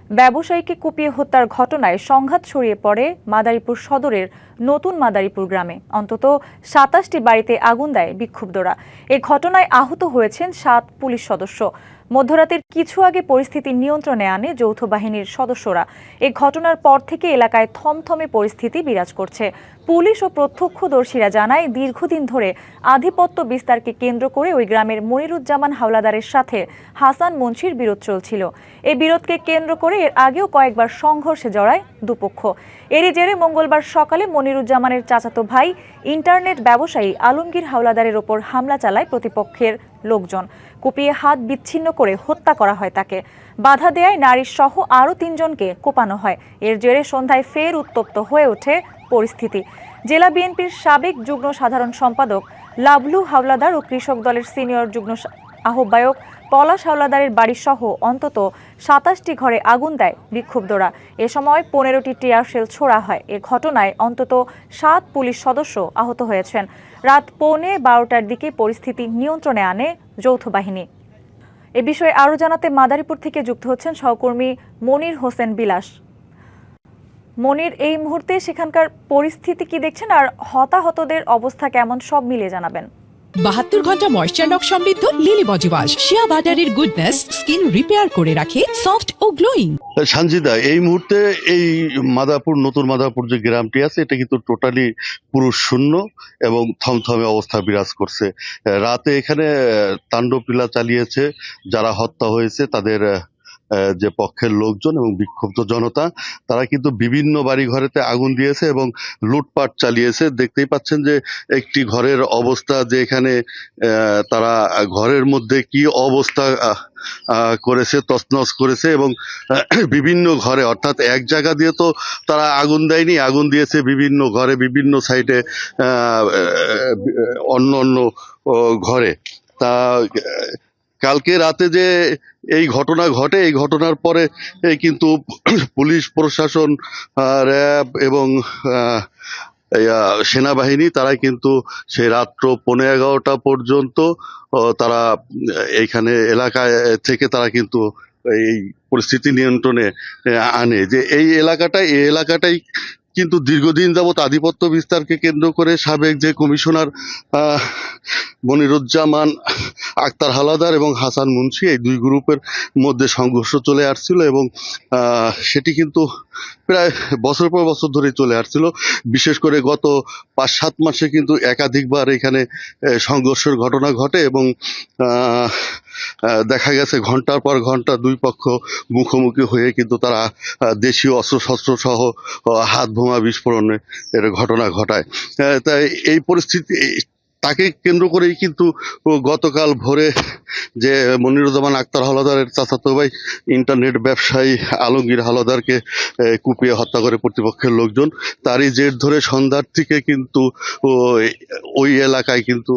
ব্যবসায়ীকে কুপিয়ে হত্যার ঘটনায় সংঘাত ছড়িয়ে পড়ে মাদারীপুর সদরের নতুন মাদারীপুর গ্রামে। অন্তত ২৭টি বাড়িতে আগুন দেয় বিক্ষুব্ধরা। এ ঘটনায় আহত হয়েছেন ৭ পুলিশ সদস্য। মধ্যরাতের কিছু আগে পরিস্থিতি নিয়ন্ত্রণে আনে যৌথ বাহিনীর সদস্যরা। এ ঘটনার পর থেকে এলাকায় থমথমে পরিস্থিতি বিরাজ করছে। পুলিশ ও প্রত্যক্ষদর্শীরা জানায়, দীর্ঘদিন ধরে আধিপত্য বিস্তারকে কেন্দ্র করে ওই গ্রামের মনিরুজ্জামান হাওলাদারের সাথে হাসান মুন্সির বিরোধ চলছিল। এই বিরোধকে কেন্দ্র করে এর আগেও কয়েকবার সংঘর্ষে জড়ায় দুপক্ষ। এরই জেরে মঙ্গলবার সকালে মনিরুজ্জামানের চাচাতো ভাই ইন্টারনেট ব্যবসায়ী আলমগীর হাওলাদারের ওপর হামলা চালায় প্রতিপক্ষের লোকজন। কুপিয়ে হাত বিচ্ছিন্ন করে হত্যা করা হয় তাকে। বাধা দেয়ায় নারী সহ আরও ৩ জনকে কোপানো হয়। এর জেরে সন্ধ্যায় ফের উত্তপ্ত হয়ে ওঠে পরিস্থিতি। জেলা বিএনপির সাবেক যুগ্ম সাধারণ সম্পাদক লাভলু হাওলাদার ও কৃষক দলের সিনিয়র যুগ্ম আহ্বায়ক পলাশ হাওলাদারের বাড়িসহ অন্তত ২৭টি ঘরে আগুন দেয় বিক্ষুব্ধরা। এ সময় ১৫টি টিয়ার শেল ছোড়া হয়। এ ঘটনায় অন্তত ৭ পুলিশ সদস্য আহত হয়েছেন। রাত ১২:৩০টার দিকে পরিস্থিতি নিয়ন্ত্রণে আনে যৌথ বাহিনী। এ বিষয়ে আরও জানাতে মাদারীপুর থেকে যুক্ত হচ্ছেন সহকর্মী মনির হোসেন বিলাস। মনির, এই মুহূর্তে সেখানকার পরিস্থিতি কি দেখছেন, আর হতাহতদের অবস্থা কেমন, সব মিলিয়ে জানাবেন। ৭২ ঘন্টা ময়েশ্চার লক সমৃদ্ধ লিলি বডি ওয়াশ শিয়া বাটারের গুডনেস স্কিন রিপেয়ার করে রাখে সফট ও গ্লোয়িং। সানজিদা, এই মুহূর্তে এই নতুন মাদারপুর যে গ্রামটি আছে, এটা কিন্তু টোটালি পুরুষ শূন্য এবং থমথমে অবস্থা বিরাজ করছে। রাতে এখানে তাণ্ডবলীলা চালিয়েছে যারা হত্যা হয়েছে তাদের যে পক্ষের লোকজন এবং বিক্ষুব্ধ জনতা, তারা কিন্তু বিভিন্ন বাড়ি ঘরেতে আগুন দিয়েছে এবং লুটপাট চালিয়েছে। দেখতেই পাচ্ছেন যে একটি ঘরের অবস্থা, যে এখানে তারা ঘরের মধ্যে কি অবস্থা করেছে, তছনছ করেছে এবং বিভিন্ন ঘরে, অর্থাৎ এক জায়গা দিয়ে তো তারা আগুন দেয়নি, আগুন দিয়েছে বিভিন্ন ঘরে, বিভিন্ন সাইডে, অন্য অন্য ঘরে। তা কালকে রাতে যে এই ঘটনা ঘটে, এই ঘটনার পরে কিন্তু পুলিশ প্রশাসন, র্যাব এবং সেনাবাহিনী, তারা কিন্তু সেই রাত্র 11:15 পর্যন্ত তারা এইখানে এলাকায় থেকে তারা কিন্তু এই পরিস্থিতি নিয়ন্ত্রণে আনে। যে এই এলাকাটাই কিন্তু দীর্ঘদিন যাবৎ আধিপত্য বিস্তারকে কেন্দ্র করে সাবেক যে কমিশনার মনিরুজ্জামান আক্তার হাওলাদার এবং হাসান মুন্সি, এই দুই গ্রুপের মধ্যে সংঘর্ষ চলে আসছিল এবং সেটি কিন্তু প্রায় বছর পর বছর ধরে চলে আসছিল। বিশেষ করে গত ৫-৭ মাসে কিন্তু একাধিকবার এখানে সংঘর্ষের ঘটনা ঘটে এবং দেখা গেছে ঘন্টার পর ঘন্টা দুই পক্ষ মুখোমুখি হয়ে কিন্তু তারা দেশীয় অস্ত্রশস্ত্র সহ হাত বোমা বিস্ফোরণের ঘটনা ঘটায়। তাই এই পরিস্থিতি, তাকে কেন্দ্র করেই কিন্তু গতকাল ভোরে যে মনিরুজ্জামান আক্তার হাওলাদারের চাচাতো ভাই ইন্টারনেট ব্যবসায়ী আলমগীর হাওলাদারকে কুপিয়ে হত্যা করে প্রতিপক্ষের লোকজন, তারই জের ধরে সন্ধ্যার থেকে কিন্তু ওই এলাকায় কিন্তু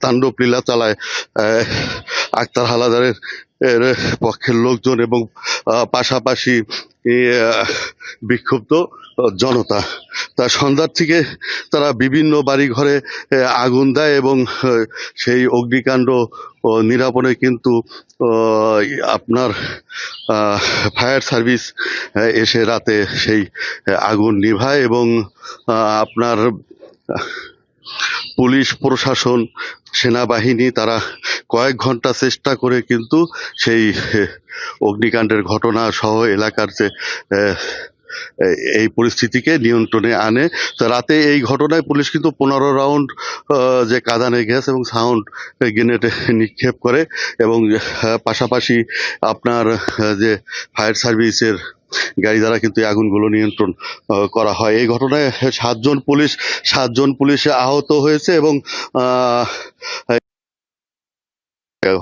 তাণ্ডবলীলা চালায় আক্তার হাওলাদারের পক্ষের লোকজন এবং পাশাপাশি বিক্ষুব্ধ জনতা। তা সন্ধ্যার থেকে তারা বিভিন্ন বাড়ি ঘরে আগুন দেয় এবং সেই অগ্নিকাণ্ড নিরাপণে কিন্তু আপনার ফায়ার সার্ভিস এসে রাতে সেই আগুন নিভায় এবং আপনার পুলিশ প্রশাসন, সেনাবাহিনী, তারা কয়েক ঘন্টা চেষ্টা করে কিন্তু সেই অগ্নিকাণ্ডের ঘটনা সহ এলাকার যে এই পরিস্থিতিকে নিয়ন্ত্রণে আনে। তো রাতে এই ঘটনায় পুলিশ কিন্তু 15 রাউন্ড যে কাঁদানে গ্যাস এবং সাউন্ড গ্রেনেড নিক্ষেপ করে এবং পাশাপাশি আপনার যে ফায়ার সার্ভিসের গাড়ি দ্বারা কিন্তু এই আগুনগুলো নিয়ন্ত্রণ করা হয়। এই ঘটনায় 7 জন পুলিশ আহত হয়েছে এবং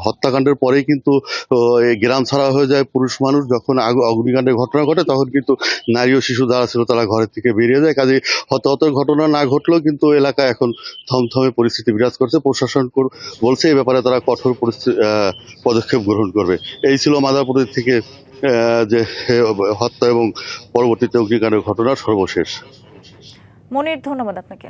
হত্যাকাণ্ডের পরেই কিন্তু গ্রাম ছাড়া হয়ে যায় পুরুষ মানুষ। যখন অগ্নিকাণ্ডের ঘটনা ঘটে তখন কিন্তু নারী ও শিশু যারা ছিল তারা ঘরের থেকে বেরিয়ে যায়। কাজে হতাহতের ঘটনা না ঘটলেও কিন্তু এলাকায় এখন থমথমে পরিস্থিতি বিরাজ করছে। প্রশাসন বলছে এই ব্যাপারে তারা কঠোর পদক্ষেপ গ্রহণ করবে। এই ছিল মাদারপুরের থেকে যে হত্যা এবং পরবর্তীতে অগ্নিকাণ্ডের ঘটনা সর্বশেষ। মনির, ধন্যবাদ আপনাকে।